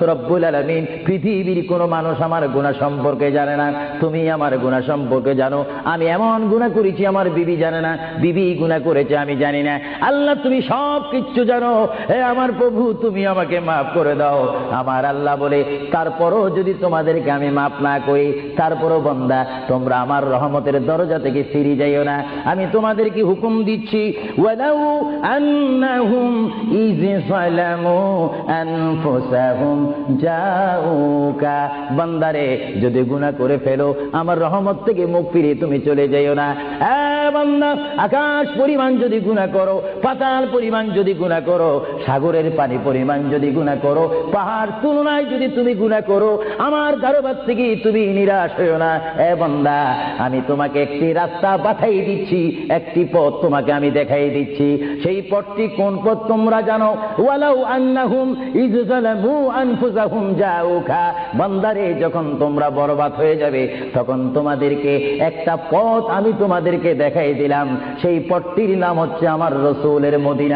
রব্বুল আলামিন পৃথিবীর কোনো মানুষ আমার গুনাহ সম্পর্কে জানে না, তুমি আমার গুনাহ সম্পর্কে জানো। আমি এমন গুনাহ করেছি আমার বিবি জানে না, বিবি গুনাহ করেছে আমি জানি না। আল্লাহ তুমি সব কিচ্ছু জানো, হে আমার প্রভু তুমি আমাকে মাফ করে দাও। আমার আল্লাহ বলে তারপরও যদি তোমাদেরকে আমি মাফ না করি, তারপরও বান্দা তোমরা আমার রহমতের দরজা থেকে ফিরে যাইও না। আমি তোমাদেরকে হুকুম দিচ্ছি, ওয়ালাউ আন্নাহুম ইয যালামু আনফুসাহুম জাউকা, বান্দারে যদি গুনাহ করে ফেলো আমার রহমত থেকে মুখ ফিরিয়ে তুমি চলে যাইও না। বান্দা আকাশ পরিমাণ যদি গুনাহ করো, পাতাল পরিমাণ যদি গুনাহ করো, সাগরের পানি পরিমাণ যদি গুনাহ করো, পাহাড় তুলনায় যদি তুমি গুনাহ করো, আমার দরবার থেকে তুমি নিরাশ হইও না। বান্দা আমি তোমাকে একটি রাস্তা পাঠাই দিচ্ছি, একটি পথ তোমাকে আমি দেখাই দিচ্ছি। সেই পথটি কোন পথ তোমরা জানো? ওয়ালাউ আন্নাহুম ইয যালামু আনফুসাহুম জাউকা, বান্দারে যখন তোমরা বরবাদ হয়ে যাবে তখন তোমাদেরকে একটা পথ আমি তোমাদেরকে দেখাই দিলাম, সেই পথটির নাম হচ্ছে আমার রাসূলের মদিনা।